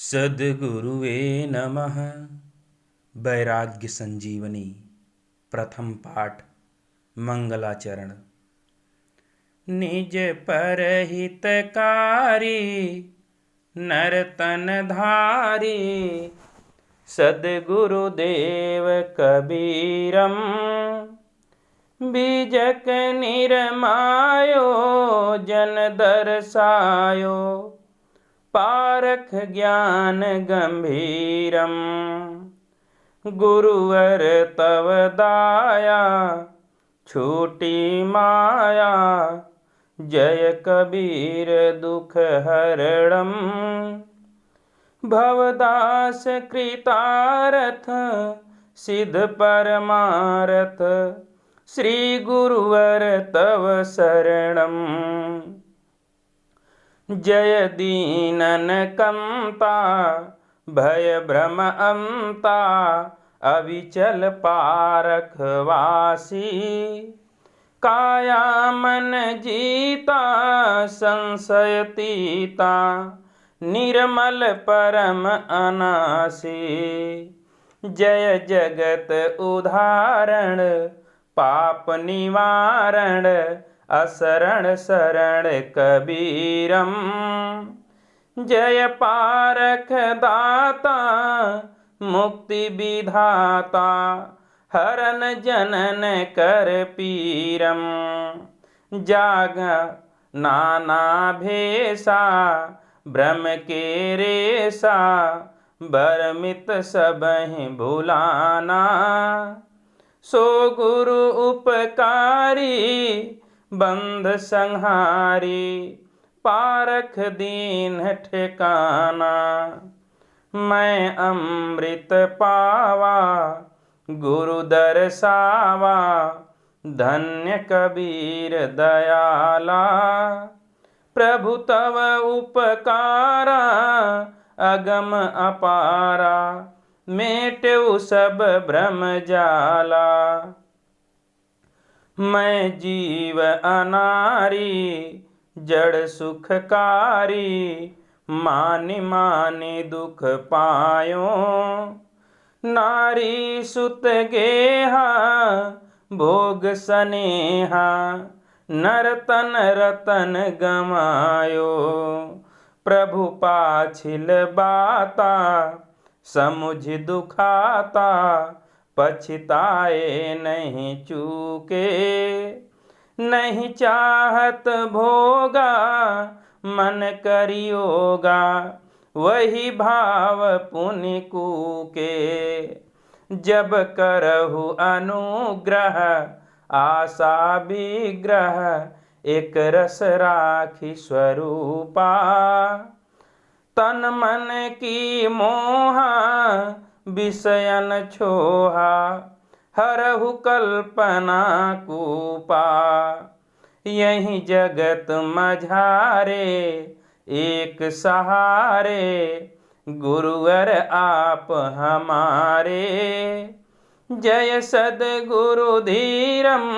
सद्गुरुवे नमः। वैराग्य संजीवनी प्रथम पाठ मंगलाचरण। निज परहितकारी नरतन धारी, सद्गुरुदेव कबीरम बीजक निरमायो जन दर्शायो, पारख ज्ञान गंभीरम। गुरुवर तव दाया छूटी माया, जय कबीर दुख हरणम। भवदास कृतारथ सिद्ध परमारथ, श्री गुरुवर तव शरणम। जय दीनन कंता भय भ्रम अंता, अविचल पारख वासी। काया मन जीता संशयतीता, निर्मल परम अनासी। जय जगत उदाहरण पाप निवारण, असरण शरण कबीरम। जय पारख दाता मुक्ति विधाता, हरन जनन कर पीरम। जाग नाना भेषा भ्रम के रेसा, बरमित सबहि भुलाना। सो गुरु उपकारी बंध संहारी, पारख दीन ठिकाना। मैं अमृत पावा गुरु दर्शावा, धन्य कबीर दयाला। प्रभु तव उपकारा अगम अपारा, मेटेउ सब भ्रम जाला। मैं जीव अनारी जड़ सुखकारी, मानि मानि दुख पायो। नारी सुत गेहा भोग सनेहा, नरतन रतन गमायो। प्रभु पाछिल बाता समुझ दुखाता, पछताए नहीं चूके। नहीं चाहत भोगा मन करियोगा, वही भाव पुनि कूके। जब करहु अनुग्रह आशा विग्रह, एक रस राखी स्वरूपा। तन मन की मोहा विषयन छोहा, हरहु कल्पना कूपा। यही जगत मझारे एक सहारे, गुरुवर आप हमारे। जय सद्गुरु धीरम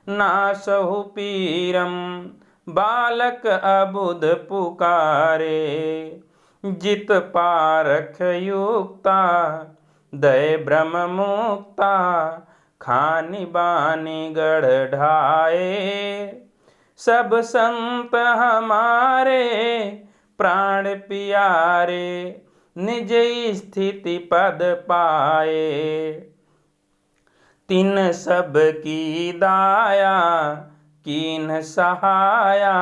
नासहु पीरम, बालक अबुध पुकारे। जित पारख युक्ता दय भ्रम मुक्ता, खानी बानी गढ़ ढाए। सब संत हमारे प्राण पियारे, निज स्थिति पद पाए। तिन सब की दाया कीन सहाया,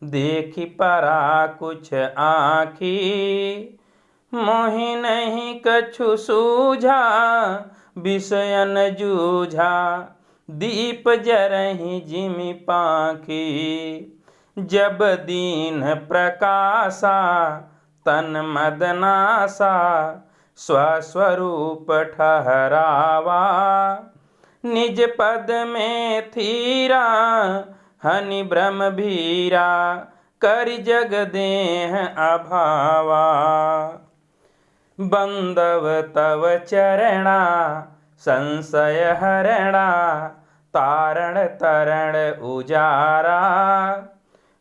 देखी परा कुछ आँखी। मोहि नहीं कछु सूझा विषयन जूझा, दीप जरहि जिमि पाखी। जब दीन प्रकाशा तन मदनासा, स्वस्वरूप ठहरावा। निज पद में थीरा हनि भ्रम भीरा, करि जग देह अभावा। बंदव तव चरणा संशय हरणा, तारण तरण उजारा।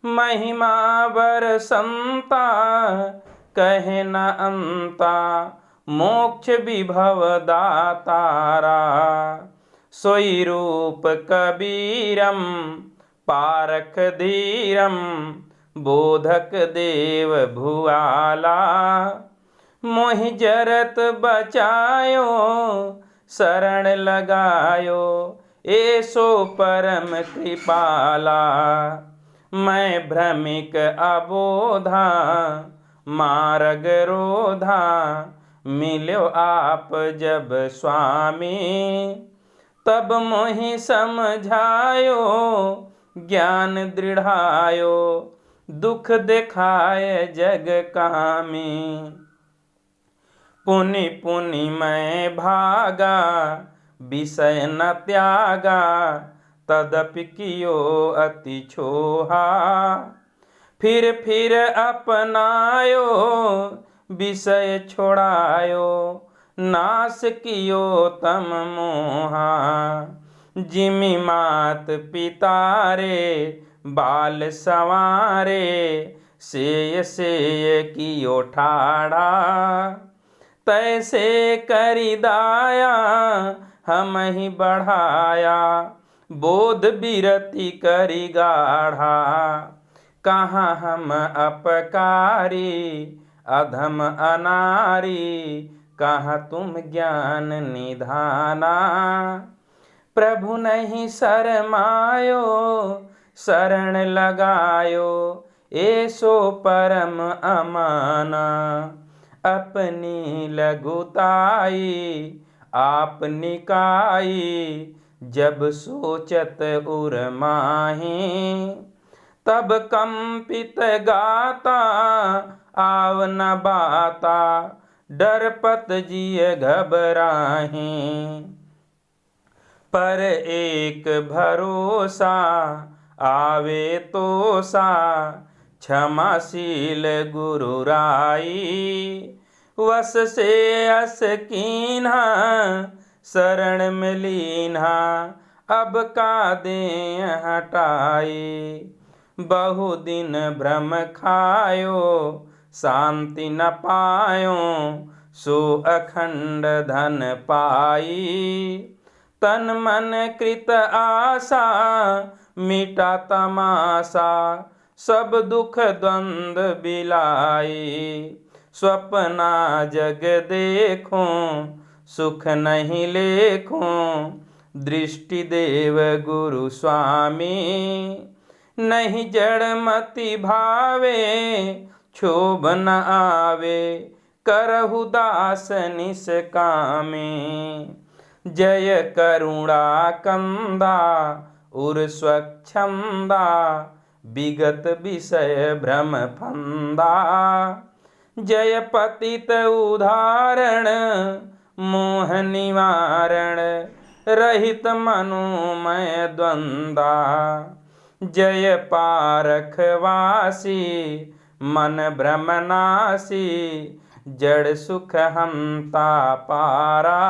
महिमा वर संता कहे न अंता मोक्ष विभव दातारा। सोई रूप कबीरम पारख धीरम बोधक देव भुआला। मोहि जरत बचायो शरण लगायो ऐसो परम कृपाला। मैं भ्रमिक अबोधा मार्ग रोधा मिल्यो आप जब स्वामी। तब मोहि समझायो ज्ञान दृढ़ायो दुख दिखाए जग कामी। पुनि पुनि मैं भागा विषय न त्यागा तदपि कियो अति छोहा। फिर अपनायो विषय छोड़ायो नाश कियो तम मोहा। जिमि मात पितारे बाल संवारे सेय कियो ठाड़ा। तैसे करि दाया हम ही बढ़ाया बोध बिरति करि गाढ़ा। कहाँ हम अपकारी अधम अनारी कहाँ तुम ज्ञान निधाना। प्रभु नहीं शरमायो शरण लगायो ऐसो परम अमाना। अपनी लघुताई आप निकाई जब सोचत उर माही। तब कंपित गाता आव न बाता डरपत जिय घबराही। पर एक भरोसा आवे तो सा क्षमाशील गुरु राई। वस से अस कीन्हा शरण में लीन्हा अब का दे हटाई। बहु दिन भ्रम खायो शांति न पायो सो अखंड धन पाई। तन मन कृत आशा मिटा तमाशा सब दुख द्वंद्व बिलाई। स्वप्ना जग देखो सुख नहीं लेखो दृष्टि देव गुरु स्वामी। नहीं जड़ मति भावे क्षोभ न आवे करहु दास निष्कामी। जय करुणा कंदा उर स्वच्छंदा विगत विषय भ्रम फंदा। जय पतित उदाहरण मोह निवारण रहित मनोमय द्वंदा। जय पारख वासी मन भ्रमनासी जड़ सुख हमता पारा।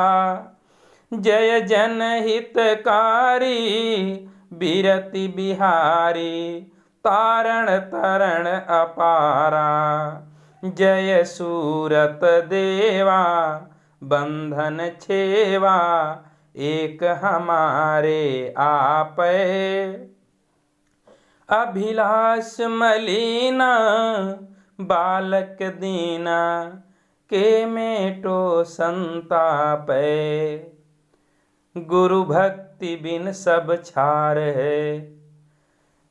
जय जनहितकारी बिरति बिहारी तारण तरण अपारा। जय सूरत देवा बंधन छेवा एक हमारे आपै। अभिलाष मलिना बालक दीना के मेटो संतापै। गुरु भक्ति बिन सब छार है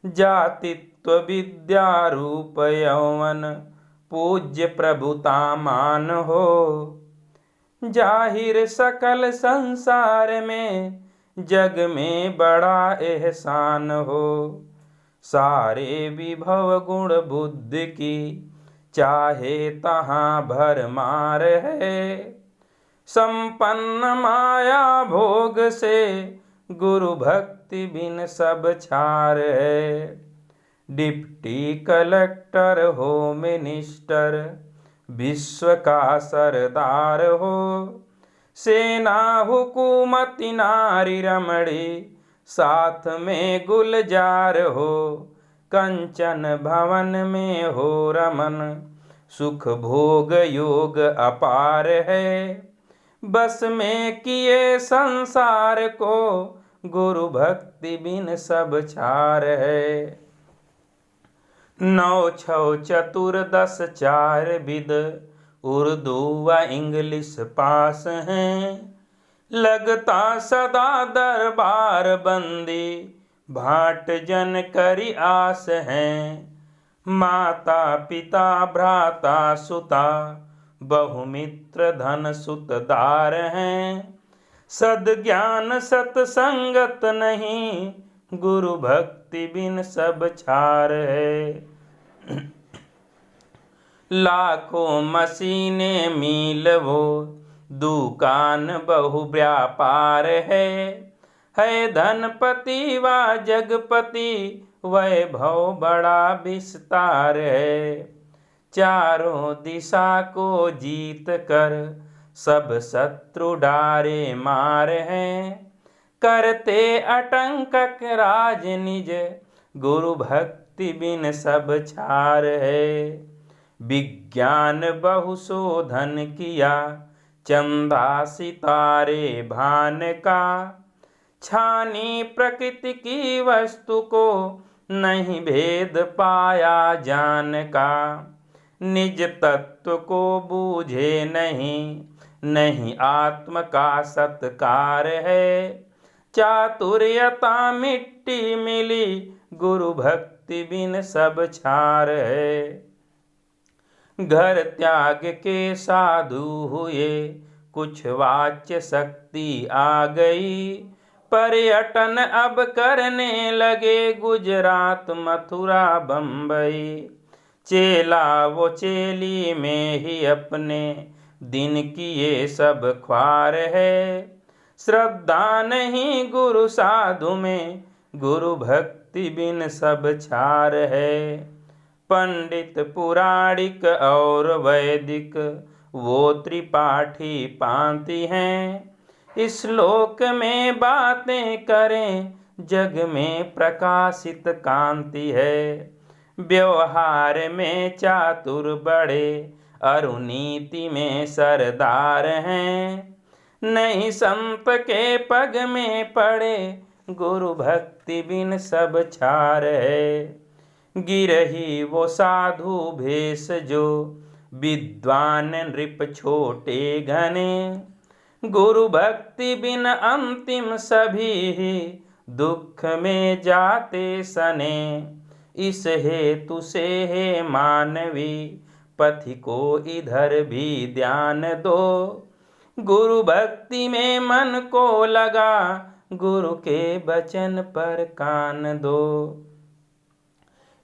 जातित्व विद्या रूप यौवन पूज्य प्रभुता मान हो। जाहिर सकल संसार में जग में बड़ा एहसान हो। सारे विभव गुण बुद्धि की चाहे तहाँ भरमार है। संपन्न माया भोग से गुरु भक्ति बिन सब छार है। डिप्टी कलेक्टर हो मिनिस्टर विश्व का सरदार हो। सेना हुकूमती नारी रमणी साथ में गुलजार हो। कंचन भवन में हो रमन सुख भोग योग अपार है। बस में किए संसार को, गुरु भक्ति बिन सब छार है। 9 6 चतुर 10 4 विद, उर्दू व इंग्लिश पास हैं। लगता सदा दरबार बंदी, भाट जन करी आस हैं। माता पिता भ्राता सुता, बहुमित्र धन सुतदार हैं। सद्ज्ञान सत्संगत नहीं, गुरु भक्ति बिन सब छार है। लाखों मशीने मील वो, दुकान बहु व्यापार है धनपति व जगपति, वैभव बड़ा विस्तार है। चारों दिशा को जीत कर, सब शत्रु डारे मार हैं। करते अटंकक राज निज, गुरु भक्ति बिन सब छार है। विज्ञान बहु शोधन किया, चंदा सितारे भान का। छानी प्रकृति की वस्तु को, नहीं भेद पाया जान का। निज तत्व को बूझे नहीं आत्म का सत्कार है। चातुर्यता मिट्टी मिली, गुरु भक्ति बिन सब छार है। घर त्याग के साधु हुए, कुछ वाच्य शक्ति आ गई। पर्यटन अब करने लगे, गुजरात मथुरा बम्बई। चेला वो चेली में ही अपने, दिन किए सब ख्वार है। श्रद्धा नहीं गुरु साधु में, गुरु भक्ति बिन सब छार है। पंडित पुराणिक और वैदिक, वो त्रिपाठी पांति हैं। इस लोक में बातें करें, जग में प्रकाशित कांति है। व्यवहार में चातुर बड़े, अरुनीति में सरदार हैं। नहीं संत के पग में पड़े, गुरु भक्ति बिन सब छार है। गिरही वो साधु भेष जो, विद्वान नृप छोटे घने। गुरु भक्ति बिन अंतिम सभी ही, दुख में जाते सने। इस हेतु से हे मानवी, पथि को इधर भी ध्यान दो। गुरु भक्ति में मन को लगा, गुरु के वचन पर कान दो।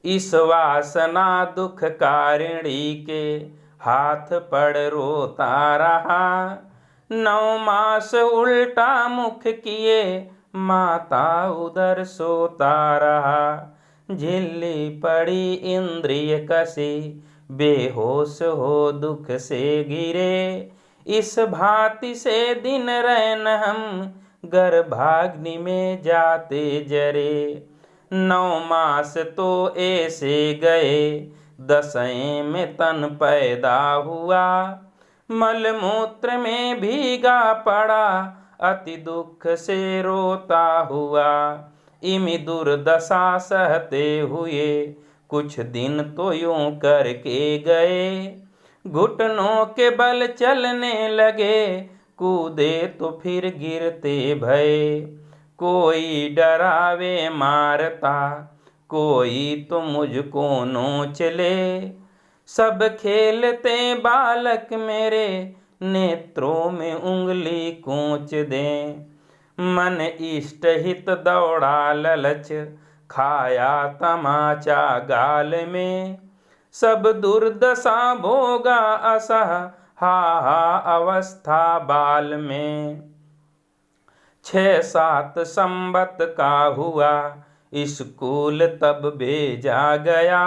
इस वासना दुख कारिणी के, हाथ पड़ रोता रहा। 9 मास उल्टा मुख किए, माता उदर सोता रहा। झिल्ली पड़ी इंद्रिय कसी, बेहोश हो दुख से घिरे। इस भांति से दिन रैन हम, गर्भाग्नि में जाते जरे। 9 मास तो ऐसे गए, 10वें में तन पैदा हुआ। मलमूत्र में भीगा पड़ा, अति दुख से रोता हुआ। इमि दुर्दशा सहते हुए, कुछ दिन तो यूं करके गए। घुटनों के बल चलने लगे, कूदे तो फिर गिरते भये। कोई डरावे मारता, कोई तो मुझको नोच ले। सब खेलते बालक मेरे, नेत्रों में उंगली कूच दे। मन इष्ट हित दौड़ा ललच, खाया तमाचा गाल में। सब दुर्दशा भोगा असह, हा अवस्था बाल में। 6 7 संबत का हुआ, स्कूल तब भेजा गया।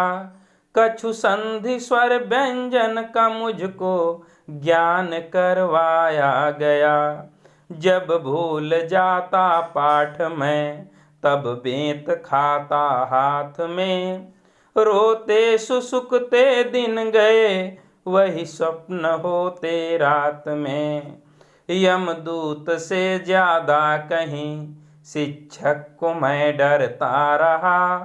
कछु संधि स्वर व्यंजन का मुझको, ज्ञान करवाया गया। जब भूल जाता पाठ में, तब बेंत खाता हाथ में। रोते सुसुकते दिन गए, वही स्वप्न होते रात में। यमदूत से ज्यादा कहीं शिक्षक को मैं डरता रहा।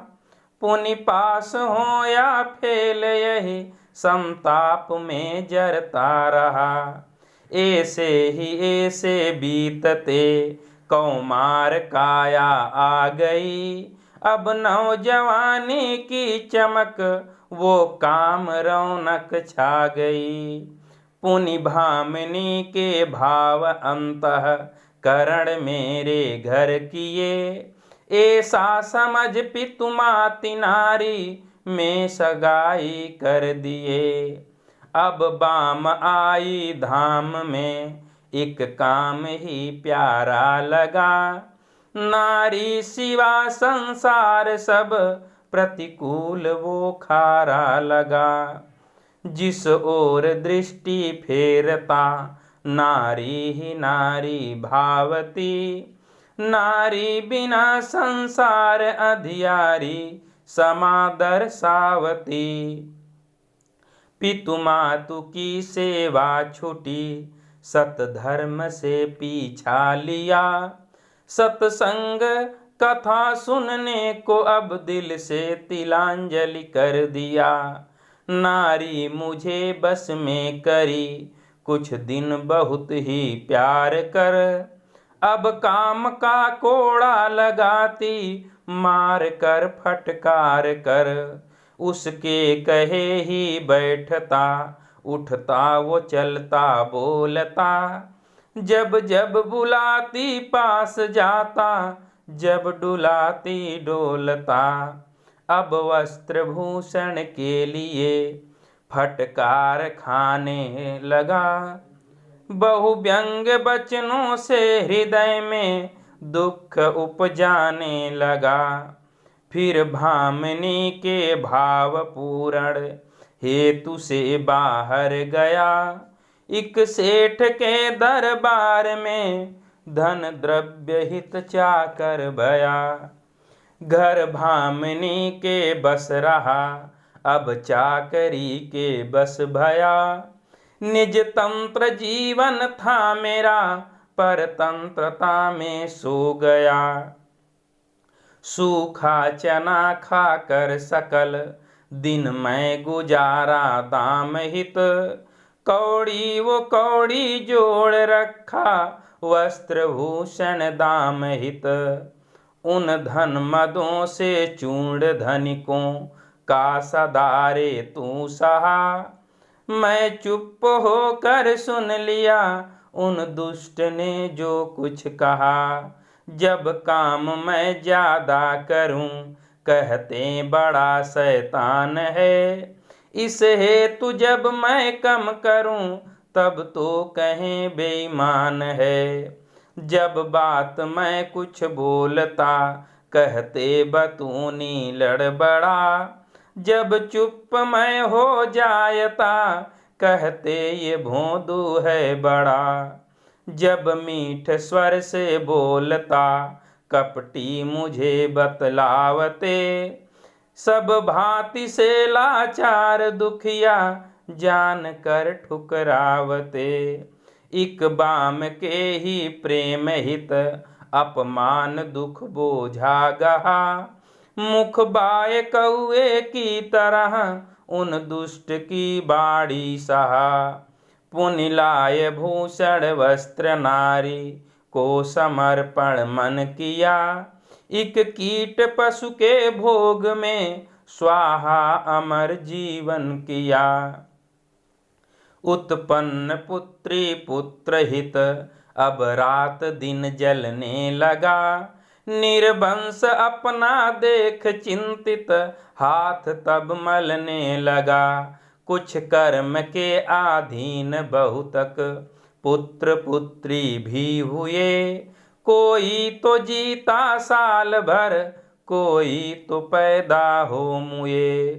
पुनि पास हो या फेल यही संताप में जरता रहा। ऐसे बीतते कौमार काया आ गई। अब नौजवानी की चमक वो काम रौनक छा गई। पुनि भामिनी के भाव अंतः करण मेरे घर किए। ऐसा समझ पितुमाति नारी में सगाई कर दिए। अब बाम आई धाम में एक काम ही प्यारा लगा। नारी सिवा संसार सब प्रतिकूल वो खारा लगा। जिस ओर दृष्टि फेरता नारी ही नारी भावती। नारी बिना संसार अधियारी समा दर्शावती। पितु मातु की सेवा छुटी सत धर्म से पीछा लिया। सत्संग कथा सुनने को अब दिल से तिलांजलि कर दिया। नारी मुझे बस में करी कुछ दिन बहुत ही प्यार कर। अब काम का कोड़ा लगाती मार कर फटकार कर। उसके कहे ही बैठता उठता वो चलता बोलता। जब जब बुलाती पास जाता जब डुलाती डोलता। अब वस्त्र भूषण के लिए फटकार खाने लगा। बहु व्यंग बचनों से हृदय में दुख उपजाने लगा। फिर भामिनी के भाव पूरण हेतु से बाहर गया। एक सेठ के दरबार में धन द्रव्य हित चाकर भया। घर भामिनी के बस रहा अब चाकरी के बस भया। निज तंत्र जीवन था मेरा परतंत्रता में सो गया। सूखा चना खाकर सकल दिन मैं गुजारा दाम हित। कौड़ी वो कौड़ी जोड़ रखा वस्त्र भूषण दाम हित। उन धन मदों से चूर्ण धनिकों का सदारे तू सहा। मैं चुप होकर सुन लिया उन दुष्ट ने जो कुछ कहा। जब काम मैं ज्यादा करूं कहते बड़ा शैतान है। इस हेतु जब मैं कम करूं तब तो कहें बेईमान है। जब बात मैं कुछ बोलता कहते बतूनी लड़बड़ा। जब चुप मैं हो जायता कहते ये भोंदू है बड़ा। जब मीठ स्वर से बोलता कपटी मुझे बतलावते। सब भांति से लाचार दुखिया जान कर ठुकरावते। इक बाम के ही प्रेम हित अपमान दुख बोझा गहा। मुख बाए कौए की तरह उन दुष्ट की बाड़ी सहा। पुनि लाए भूषण वस्त्र नारी को समर्पण मन किया। इक कीट पशु के भोग में स्वाहा अमर जीवन किया। उत्पन्न पुत्री पुत्र हित अब रात दिन जलने लगा। निर्वंश अपना देख चिंतित हाथ तब मलने लगा। कुछ कर्म के अधीन बहुतक पुत्र पुत्री भी हुए। कोई तो जीता साल भर कोई तो पैदा हो मुए।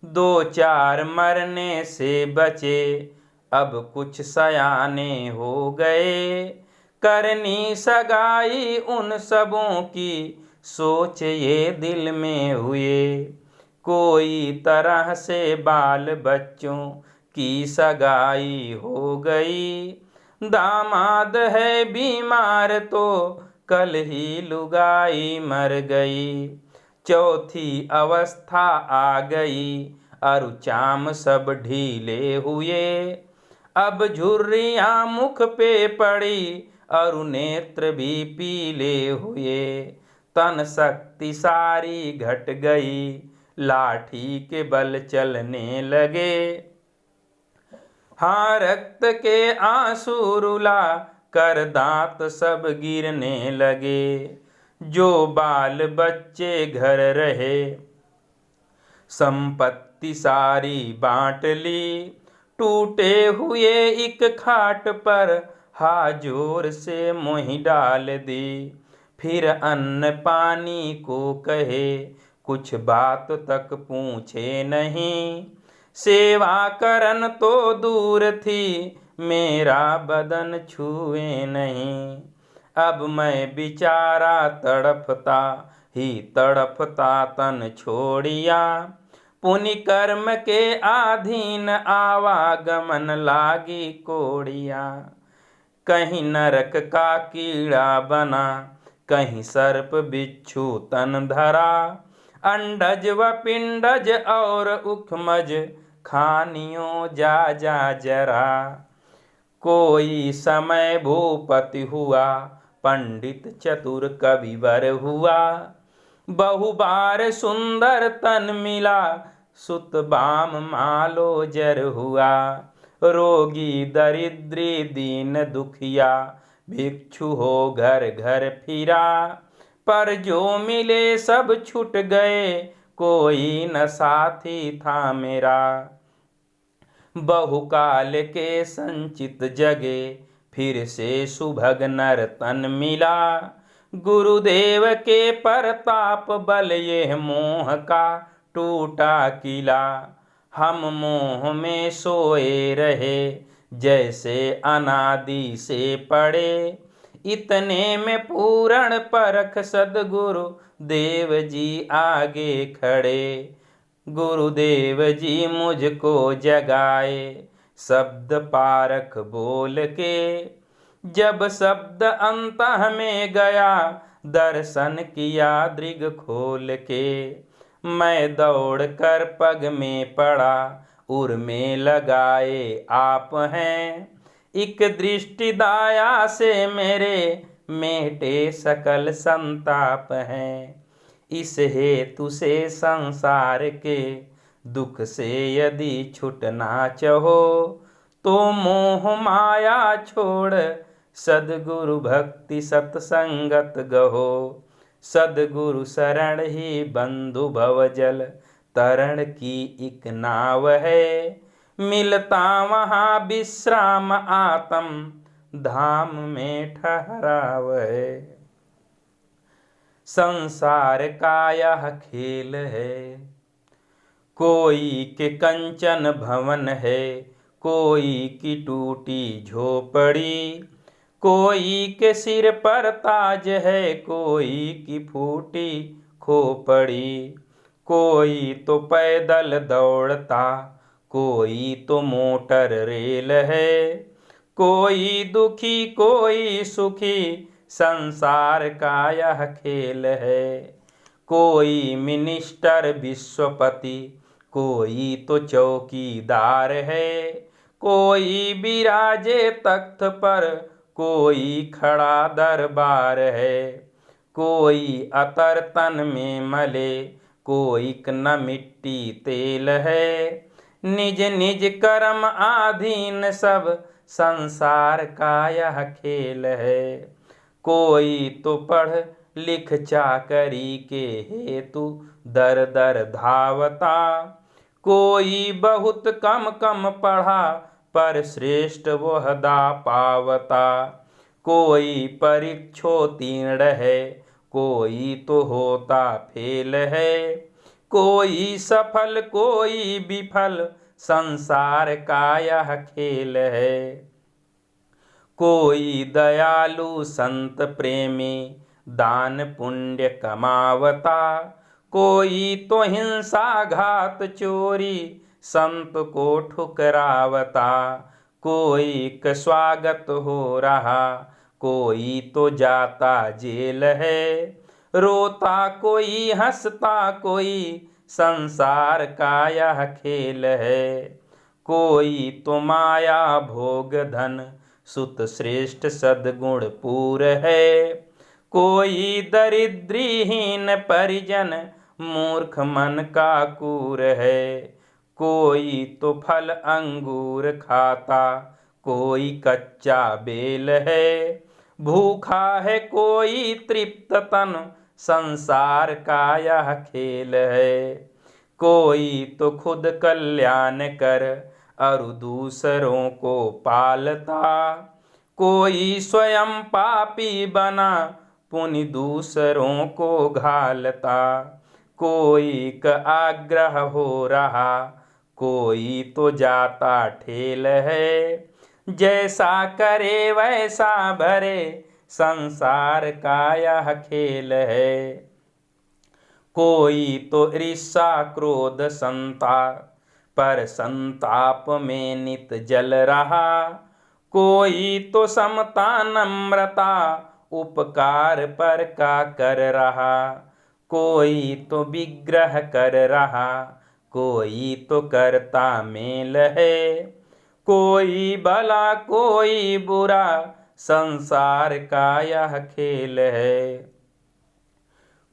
दो चार मरने से बचे अब कुछ सयाने हो गए। करनी सगाई उन सबों की सोच ये दिल में हुए। कोई तरह से बाल बच्चों की सगाई हो गई। दामाद है बीमार तो कल ही लुगाई मर गई। चौथी अवस्था आ गई, अरु चाम सब ढीले हुए। अब झुर्रियाँ मुख पे पड़ी, अरु नेत्र भी पीले हुए। तन शक्ति सारी घट गई, लाठी के बल चलने लगे। हाँ रक्त के आंसू रुला कर दांत सब गिरने लगे। जो बाल बच्चे घर रहे, संपत्ति सारी बांट ली। टूटे हुए एक खाट पर हाजोर से मोही डाल दी। फिर अन्न पानी को कहे, कुछ बात तक पूछे नहीं। सेवा करन तो दूर थी, मेरा बदन छुए नहीं। अब मैं बिचारा तड़पता ही तड़पता तन छोड़िया। पुण्य कर्म के आधीन आवागमन लागी कोड़िया। कहीं नरक का कीड़ा बना, कहीं सर्प बिच्छू तन धरा। अंडज व पिंडज और उखमज खानियों जा जा जरा। कोई समय भूपति हुआ, पंडित चतुर कविवर हुआ। बहुबार सुंदर तन मिला, सुत बाम मालो जर हुआ। रोगी दरिद्री दीन दुखिया, भिक्षु हो घर घर फिरा। पर जो मिले सब छूट गए, कोई न साथी था मेरा। बहुकाल के संचित जगे, फिर से सुभग नर तन मिला। गुरुदेव के परताप बल ये मोह का टूटा किला। हम मोह में सोए रहे, जैसे अनादि से पड़े। इतने में पूर्ण परख सद्गुरु देव जी आगे खड़े। गुरुदेव जी मुझको जगाए, शब्द पारख बोल के। जब शब्द अंतः में गया, दर्शन किया दृग खोल के। मैं दौड़ कर पग में पड़ा, उर में लगाए आप हैं। एक दृष्टि दाया से मेरे मेटे सकल संताप हैं। इस हेतु से संसार के दुख से यदि छुटना चाहो, तो मोह माया छोड़ सद्गुरु भक्ति सत्संगत गहो। सद्गुरु शरण ही बंधु भवजल तरण की एक नाव है। मिलता वहाँ विश्राम आत्म धाम में ठहराव है। संसार का यह खेल है, कोई के कंचन भवन है, कोई की टूटी झोपड़ी। कोई के सिर पर ताज है, कोई की फूटी खोपड़ी। कोई तो पैदल दौड़ता, कोई तो मोटर रेल है। कोई दुखी कोई सुखी, संसार का यह खेल है। कोई मिनिस्टर विश्वपति, कोई तो चौकीदार है। कोई विराजे तख्त पर, कोई खड़ा दरबार है। कोई अतर तन में मले, कोई न मिट्टी तेल है। निज निज कर्म आधीन सब, संसार का यह खेल है। कोई तो पढ़ लिख चाकरी के हेतु दर दर धावता। कोई बहुत कम कम पढ़ा, पर श्रेष्ठ वहदा पावता। कोई परीक्षोत्तीर्ण है, कोई तो होता फेल है। कोई सफल कोई विफल, संसार का यह खेल है। कोई दयालु संत प्रेमी, दान पुण्य कमावता। कोई तो हिंसा घात चोरी, संत को ठुकरावता। कोई का स्वागत हो रहा, कोई तो जाता जेल है। रोता कोई हंसता कोई, संसार का यह खेल है। कोई तो माया भोग धन, सुत श्रेष्ठ सद्गुण पूर है। कोई दरिद्रीहीन परिजन, मूर्ख मन का कूर है। कोई तो फल अंगूर खाता, कोई कच्चा बेल है। भूखा है कोई तृप्त तन, संसार का यह खेल है। कोई तो खुद कल्याण कर, और दूसरों को पालता। कोई स्वयं पापी बना, पुण्य दूसरों को घालता। कोई का आग्रह हो रहा, कोई तो जाता ठेल है। जैसा करे वैसा भरे, संसार का यह खेल है। कोई तो ईर्ष्या क्रोध संताप, पर संताप में नित जल रहा। कोई तो समता नम्रता, उपकार पर का कर रहा। कोई तो विग्रह कर रहा, कोई तो करता मेल है। कोई भला कोई बुरा, संसार का यह खेल है।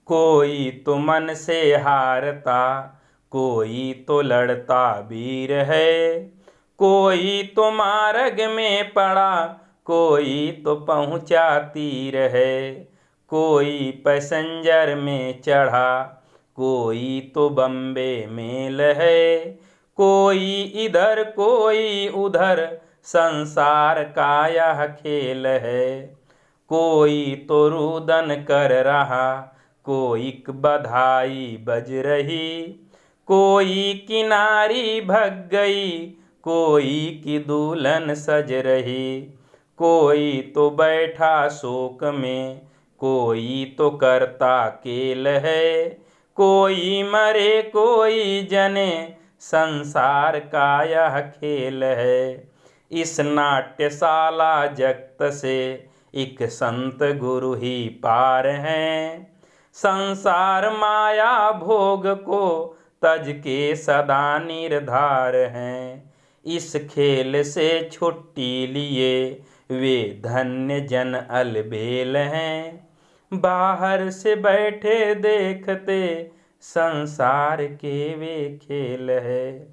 कोई तो मन से हारता, कोई तो लड़ता वीर है। कोई तो मार्ग में पड़ा, कोई तो पहुँचा तीर है। कोई पैसेंजर में चढ़ा, कोई तो बम्बे मेल है। कोई इधर कोई उधर, संसार का यह खेल है। कोई तो रुदन कर रहा, कोई बधाई बज रही। कोई किनारी भग गई, कोई की दुल्हन सज रही। कोई तो बैठा शोक में, कोई तो करता केल है। कोई मरे कोई जने, संसार का यह खेल है। इस नाट्यशाला जगत से, एक संत गुरु ही पार हैं। संसार माया भोग को, तज के सदा निर्धार हैं। इस खेल से छुट्टी लिए, वे धन्य जन अलबेल हैं। बाहर से बैठे देखते, संसार के वे खेल है।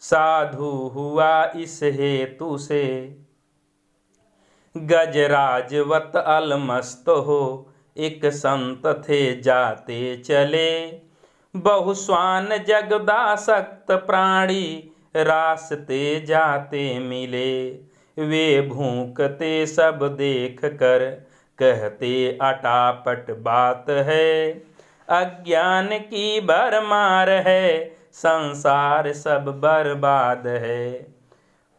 साधु हुआ इस हेतु से, गजराजवत अलमस्त हो। एक संत थे जाते चले, बहुश्वान जगदासक्त प्राणी, रास्ते जाते मिले। वे भूखते सब देख कर, कहते अटापट बात है। अज्ञान की भरमार है, संसार सब बर्बाद है।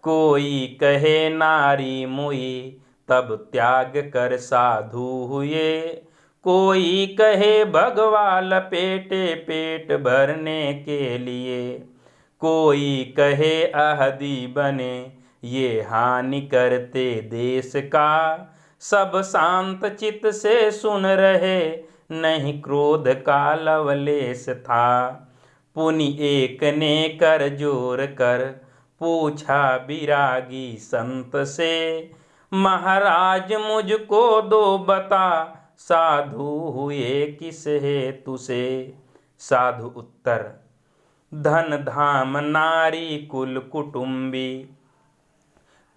कोई कहे नारी मुई, तब त्याग कर साधु हुए। कोई कहे भगवा लपेटे पेट भरने के लिए। कोई कहे अहदी बने, ये हानि करते देश का। सब शांत चित से सुन रहे, नहीं क्रोध का लवलेश था। पुनि एक ने कर जोर कर, पूछा विरागी संत से। महाराज मुझको दो बता, साधु हुए किस हेतु से। साधु उत्तर, धन धाम नारी कुल कुटुंबी,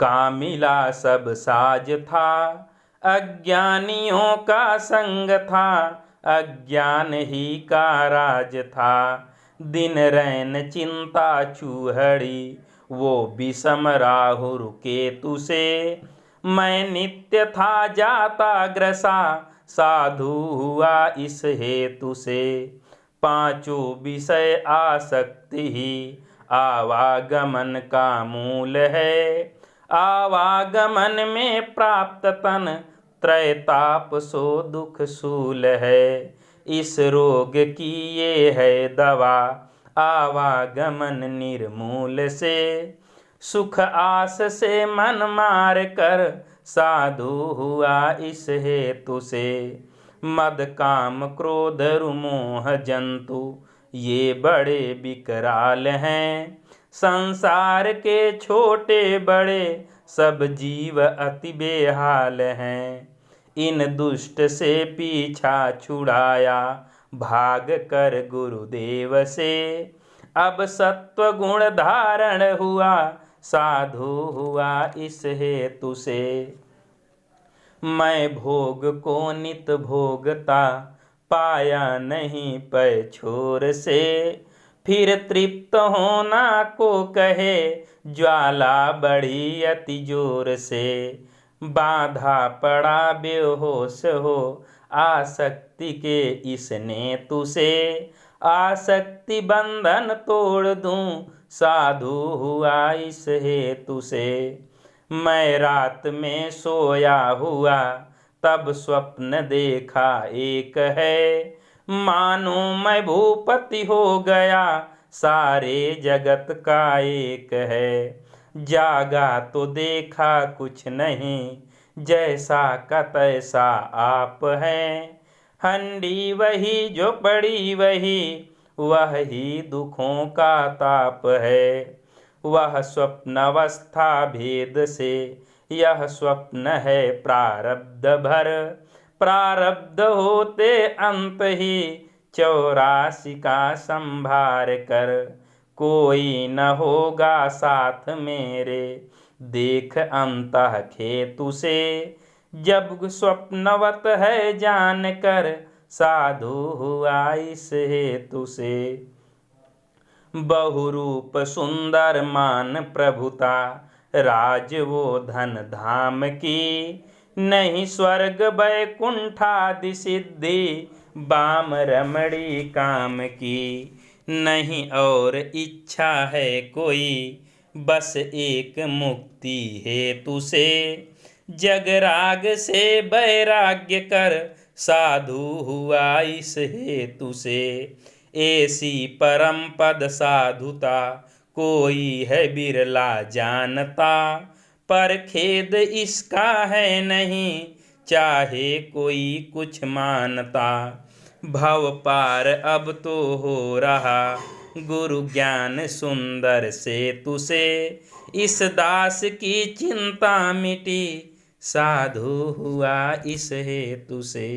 का मिला सब साज था। अज्ञानियों का संग था, अज्ञान ही का राज था। दिन रैन चिंता चूहड़ी, वो विषम राहु केतु से। मैं नित्य था जाता ग्रसा, साधु हुआ इस हेतु से। पांचों विषय आसक्ति ही, आवागमन का मूल है। आवागमन में प्राप्त तन, त्रैताप सो दुख शूल है। इस रोग की ये है दवा, आवागमन निर्मूल से। सुख आस से मन मार कर साधु हुआ इस हेतु से। मद काम क्रोध रुमोह जंतु ये बड़े विकराल हैं। संसार के छोटे बड़े सब जीव अति बेहाल हैं। इन दुष्ट से पीछा छुड़ाया भाग कर गुरुदेव से। अब सत्व गुण धारण हुआ साधु हुआ इस हेतु से। मैं भोग को नित भोगता पाया नहीं पै छोर से। फिर तृप्त होना को कहे ज्वाला बढ़ी अति जोर से। बाधा पड़ा बेहोश हो आसक्ति के इस नेतु से। आसक्ति बंधन तोड़ दूं साधु हुआ इस हेतु से। मैं रात में सोया हुआ तब स्वप्न देखा एक है। मानो मैं भूपति हो गया सारे जगत का एक है। जागा तो देखा कुछ नहीं जैसा का तैसा आप हैं। हंडी वही जो पड़ी वही वही दुखों का ताप है। वह स्वप्नावस्था भेद से यह स्वप्न है प्रारब्ध भर। प्रारब्ध होते अंत ही 84 का संभार कर। कोई न होगा साथ मेरे देख अंतः खेतु से। जब स्वप्नवत है जान कर साधु हुआ इस हेतु से। बहुरूप सुंदर मान प्रभुता राज वो धन धाम की। नहीं स्वर्ग बैकुंठादि सिद्धि बाम रमणी काम की। नहीं और इच्छा है कोई बस एक मुक्ति हेतु से। जगराग से वैराग्य कर साधु हुआ इस हेतु से। ऐसी परम पद साधुता कोई है बिरला जानता। पर खेद इसका है नहीं चाहे कोई कुछ मानता। भव पार अब तो हो रहा गुरु ज्ञान सुंदर सेतु से। इस दास की चिंता मिटी साधु हुआ इस हेतु से।